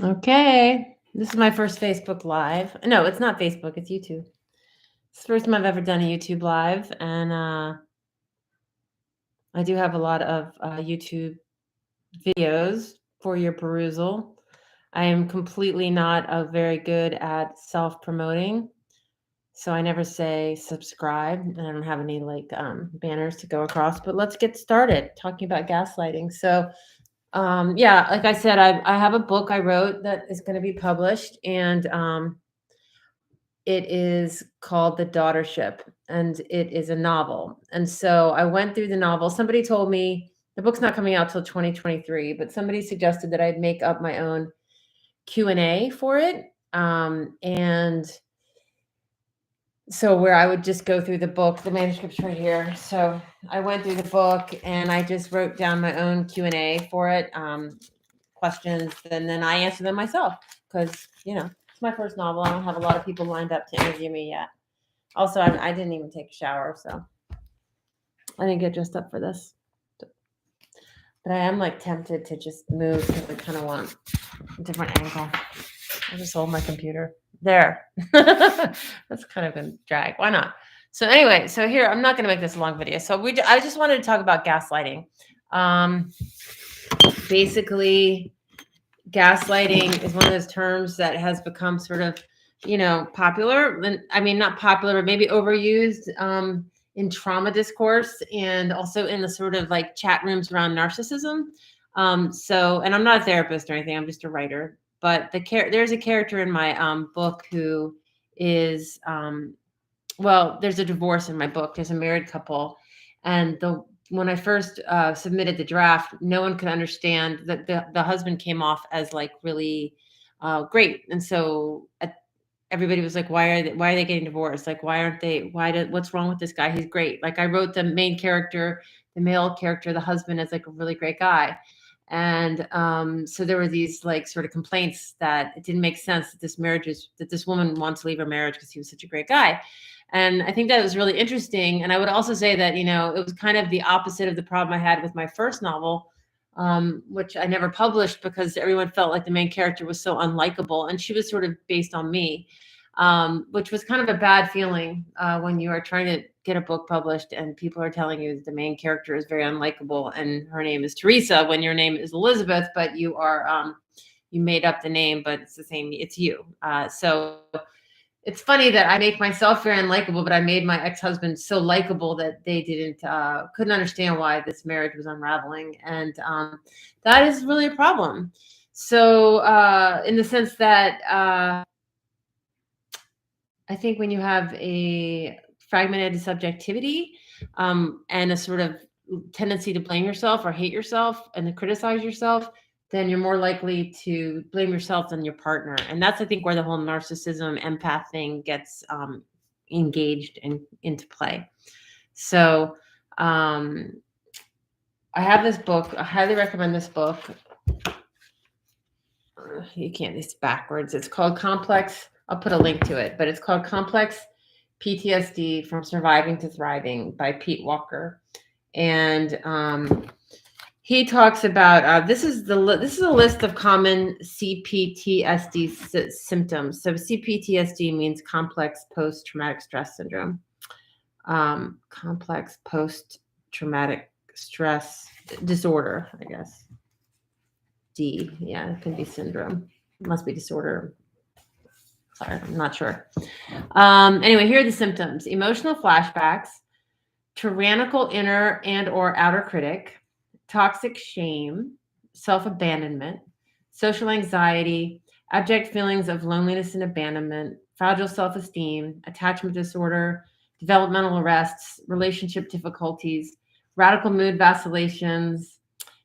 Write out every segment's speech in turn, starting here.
Okay. This is my first Facebook Live. No, it's not Facebook, it's YouTube. It's the first time I've ever done a YouTube Live, and I do have a lot of YouTube videos for your perusal. I am completely not very good at self promoting, so I never say subscribe, and I don't have any like banners to go across. But let's get started talking about gaslighting. So, yeah, like I said, I have a book I wrote that is going to be published, and it is called The Daughtership, and it is a novel. And so I went through the novel. Somebody told me the book's not coming out till 2023, but somebody suggested that I'd make up my own Q&A for it. And so where I would just go through the book, the manuscript's right here. So I went through the book and I just wrote down my own Q&A for it, questions, and then I answer them myself because, it's my first novel. I don't have a lot of people lined up to interview me yet. Also, I didn't even take a shower, so I didn't get dressed up for this. But I am like tempted to just move because I kind of want a different angle. I'll just hold my computer there. That's kind of a drag. Why not? So anyway, so here I'm not going to make this a long video. So I just wanted to talk about gaslighting. Basically, gaslighting is one of those terms that has become sort of, popular. I mean, not popular, but maybe overused in trauma discourse and also in the sort of like chat rooms around narcissism. And I'm not a therapist or anything. I'm just a writer. But there's a character in my book who is, well, there's a divorce in my book. There's a married couple, and when I first submitted the draft, no one could understand that the husband came off as like really great, and so everybody was like, why are they getting divorced? Like, why aren't they? What's wrong with this guy? He's great. Like, I wrote the main character, the male character, the husband, as like a really great guy. And so there were these like sort of complaints that it didn't make sense that that this woman wants to leave her marriage because he was such a great guy. And I think that was really interesting. And I would also say that, it was kind of the opposite of the problem I had with my first novel, which I never published because everyone felt like the main character was so unlikable. And she was sort of based on me, which was kind of a bad feeling when you are trying to get a book published and people are telling you that the main character is very unlikable and her name is Teresa when your name is Elizabeth, but you made up the name, but it's the same, it's you. So it's funny that I make myself very unlikable, but I made my ex-husband so likable that they couldn't understand why this marriage was unraveling. And that is really a problem. So in the sense that I think when you have a fragmented subjectivity and a sort of tendency to blame yourself or hate yourself and to criticize yourself, then you're more likely to blame yourself than your partner. And that's, I think, where the whole narcissism empath thing gets engaged into play. So I have this book. I highly recommend this book. You can't, it's backwards. It's called Complex. I'll put a link to it, but it's called Complex PTSD from Surviving to Thriving by Pete Walker. And he talks about this is a list of common CPTSD symptoms. So CPTSD means complex post-traumatic stress syndrome. Complex post-traumatic stress disorder, I guess. D, yeah, it can be syndrome. It must be disorder. Sorry, I'm not sure. Anyway, here are the symptoms: emotional flashbacks, tyrannical inner and or outer critic, toxic shame, self-abandonment, social anxiety, abject feelings of loneliness and abandonment, fragile self-esteem, attachment disorder, developmental arrests, relationship difficulties, radical mood vacillations,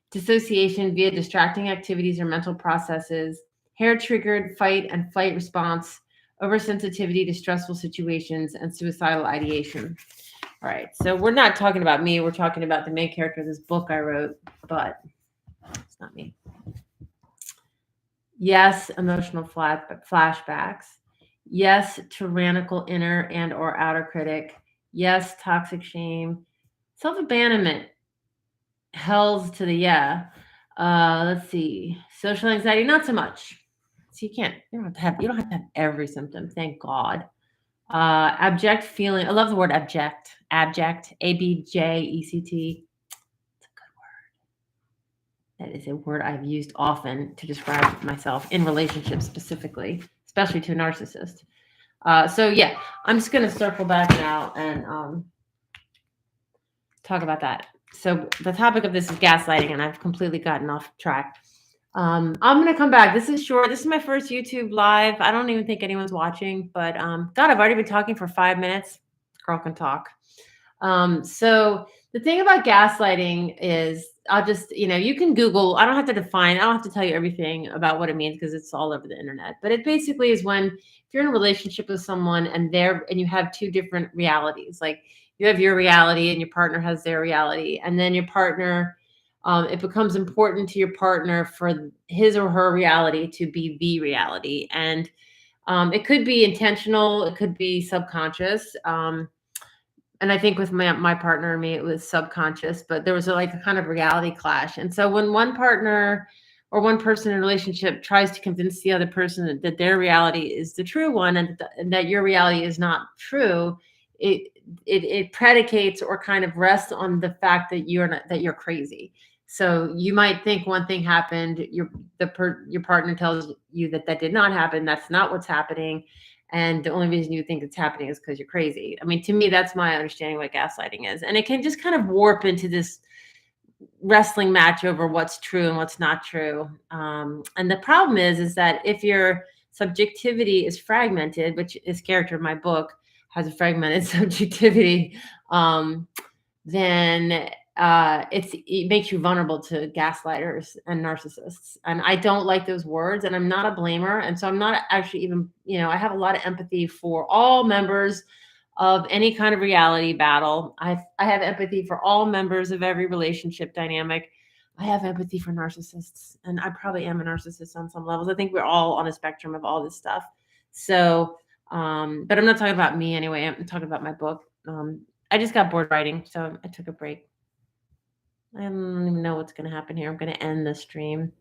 dissociation via distracting activities or mental processes, hair-triggered fight and flight response, oversensitivity to stressful situations, and suicidal ideation. All right, so we're not talking about me. We're talking about the main character of this book I wrote, but it's not me. Yes, emotional flashbacks. Yes, tyrannical inner and or outer critic. Yes, toxic shame. Self-abandonment. Hells to the yeah. Let's see. Social anxiety, not so much. So you don't have to have every symptom. Thank God. Abject feeling. I love the word abject. Abject. ABJECT. That is a word I've used often to describe myself in relationships specifically, especially to a narcissist. So yeah, I'm just going to circle back now and talk about that. So the topic of this is gaslighting, and I've completely gotten off track. I'm going to come back. This is short. This is my first YouTube live. I don't even think anyone's watching, but God, I've already been talking for 5 minutes. Girl can talk. So the thing about gaslighting is I'll just, you can Google, I don't have to define, I don't have to tell you everything about what it means because it's all over the internet. But it basically is when if you're in a relationship with someone and you have two different realities, like you have your reality and your partner has their reality, and then your partner, it becomes important to your partner for his or her reality to be the reality. And it could be intentional, it could be subconscious. And I think with my partner and me, it was subconscious, but there was like a kind of reality clash. And so when one partner or one person in a relationship tries to convince the other person that their reality is the true one and that your reality is not true, it, it predicates or kind of rests on the fact that you're crazy. So you might think one thing happened, your partner tells you that did not happen. That's not what's happening. And the only reason you think it's happening is because you're crazy. I mean, to me, that's my understanding of what gaslighting is. And it can just kind of warp into this wrestling match over what's true and what's not true. And the problem is that if your subjectivity is fragmented, which is character in my book has a fragmented subjectivity, then it makes you vulnerable to gaslighters and narcissists. And I don't like those words, and I'm not a blamer. And so I'm not actually even, I have a lot of empathy for all members of any kind of reality battle. I have empathy for all members of every relationship dynamic. I have empathy for narcissists, and I probably am a narcissist on some levels. I think we're all on a spectrum of all this stuff. So, but I'm not talking about me anyway. I'm talking about my book. I just got bored writing, so I took a break. I don't even know what's going to happen here. I'm going to end the stream.